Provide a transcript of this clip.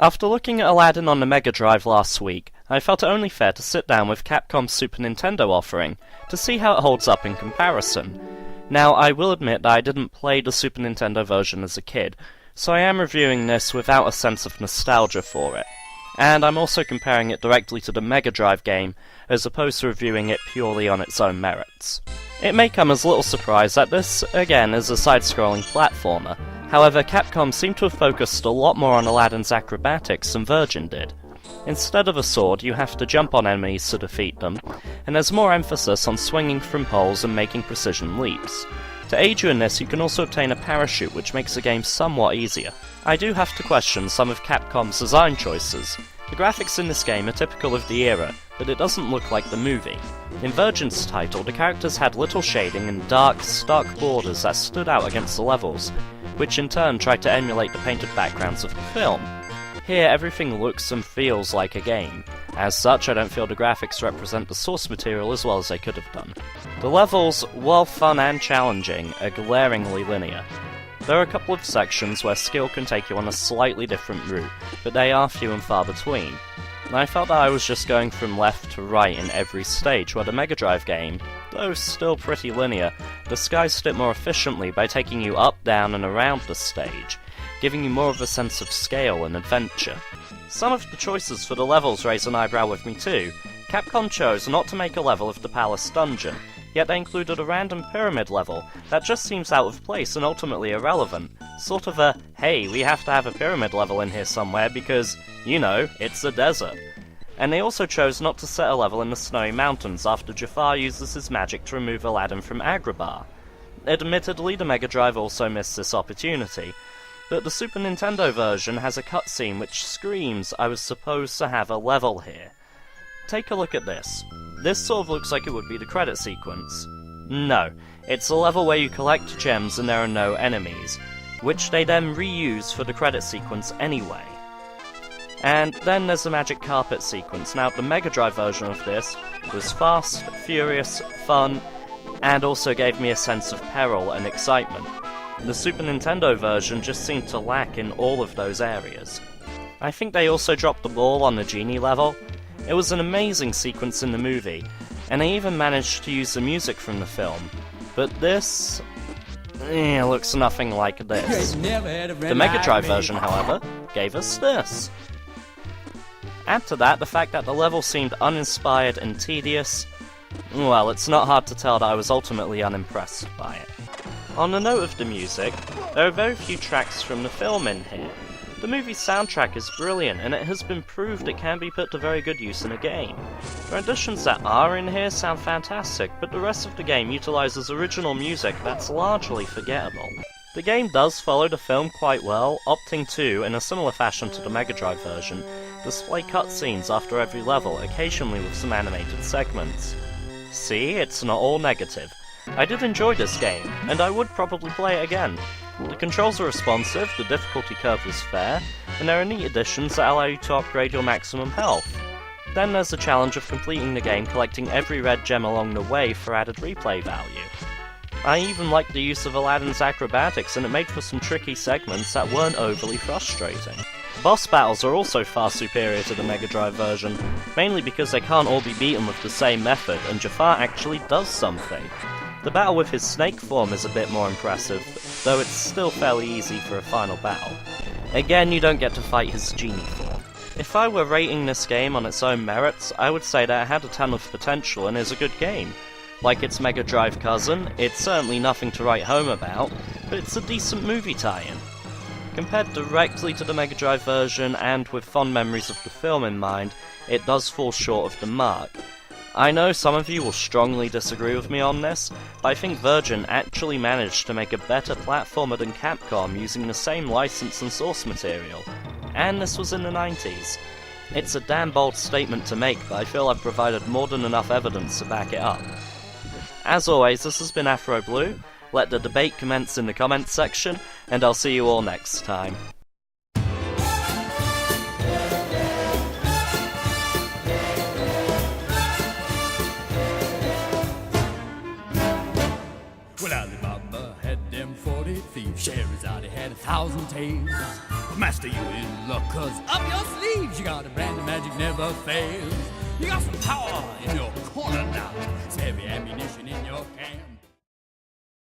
After looking at Aladdin on the Mega Drive last week, I felt it only fair to sit down with Capcom's Super Nintendo offering to see how it holds up in comparison. Now, I will admit that I didn't play the Super Nintendo version as a kid, so I am reviewing this without a sense of nostalgia for it. And I'm also comparing it directly to the Mega Drive game, as opposed to reviewing it purely on its own merits. It may come as little surprise that this, again, is a side-scrolling platformer. However, Capcom seemed to have focused a lot more on Aladdin's acrobatics than Virgin did. Instead of a sword, you have to jump on enemies to defeat them, and there's more emphasis on swinging from poles and making precision leaps. To aid you in this, you can also obtain a parachute, which makes the game somewhat easier. I do have to question some of Capcom's design choices. The graphics in this game are typical of the era, but it doesn't look like the movie. In Virgin's title, the characters had little shading and dark, stark borders that stood out against the levels, which in turn tried to emulate the painted backgrounds of the film. Here, everything looks and feels like a game. As such, I don't feel the graphics represent the source material as well as they could have done. The levels, while fun and challenging, are glaringly linear. There are a couple of sections where skill can take you on a slightly different route, but they are few and far between. And I felt that I was just going from left to right in every stage, where the Mega Drive game, though still pretty linear, disguised it more efficiently by taking you up, down, and around the stage, giving you more of a sense of scale and adventure. Some of the choices for the levels raise an eyebrow with me too. Capcom chose not to make a level of the Palace Dungeon, yet they included a random pyramid level that just seems out of place and ultimately irrelevant. Sort of a, hey, we have to have a pyramid level in here somewhere because, you know, it's a desert. And they also chose not to set a level in the Snowy Mountains after Jafar uses his magic to remove Aladdin from Agrabah. Admittedly, the Mega Drive also missed this opportunity, but the Super Nintendo version has a cutscene which screams I was supposed to have a level here. Take a look at this. This sort of looks like it would be the credit sequence. No, it's a level where you collect gems and there are no enemies, which they then reuse for the credit sequence anyway. And then there's the magic carpet sequence. Now, the Mega Drive version of this was fast, furious, fun, and also gave me a sense of peril and excitement. The Super Nintendo version just seemed to lack in all of those areas. I think they also dropped the ball on the genie level. It was an amazing sequence in the movie, and they even managed to use the music from the film. But this looks nothing like this. The Mega Drive version, however, gave us this. Add to that the fact that the level seemed uninspired and tedious. Well, it's not hard to tell that I was ultimately unimpressed by it. On the note of the music, there are very few tracks from the film in here. The movie's soundtrack is brilliant, and it has been proved it can be put to very good use in a game. The renditions that are in here sound fantastic, but the rest of the game utilizes original music that's largely forgettable. The game does follow the film quite well, opting to, in a similar fashion to the Mega Drive version, display cutscenes after every level, occasionally with some animated segments. See, it's not all negative. I did enjoy this game, and I would probably play it again. The controls are responsive, the difficulty curve was fair, and there are neat additions that allow you to upgrade your maximum health. Then there's the challenge of completing the game collecting every red gem along the way for added replay value. I even liked the use of Aladdin's acrobatics, and it made for some tricky segments that weren't overly frustrating. Boss battles are also far superior to the Mega Drive version, mainly because they can't all be beaten with the same method, and Jafar actually does something. The battle with his snake form is a bit more impressive, though it's still fairly easy for a final battle. Again, you don't get to fight his genie form. If I were rating this game on its own merits, I would say that it had a ton of potential and is a good game. Like its Mega Drive cousin, it's certainly nothing to write home about, but it's a decent movie tie-in. Compared directly to the Mega Drive version, and with fond memories of the film in mind, it does fall short of the mark. I know some of you will strongly disagree with me on this, but I think Virgin actually managed to make a better platformer than Capcom using the same license and source material. And this was in the 90s. It's a damn bold statement to make, but I feel I've provided more than enough evidence to back it up. As always, this has been Afr0Blu3. Let the debate commence in the comments section, and I'll see you all next time. Well, Alibaba had them 40 thieves. Scheherazade had 1,000 tales. But master, you in luck, 'cause up your sleeves you got a brand of magic never fails. You got some power in your corner now, some heavy ammunition in your camp.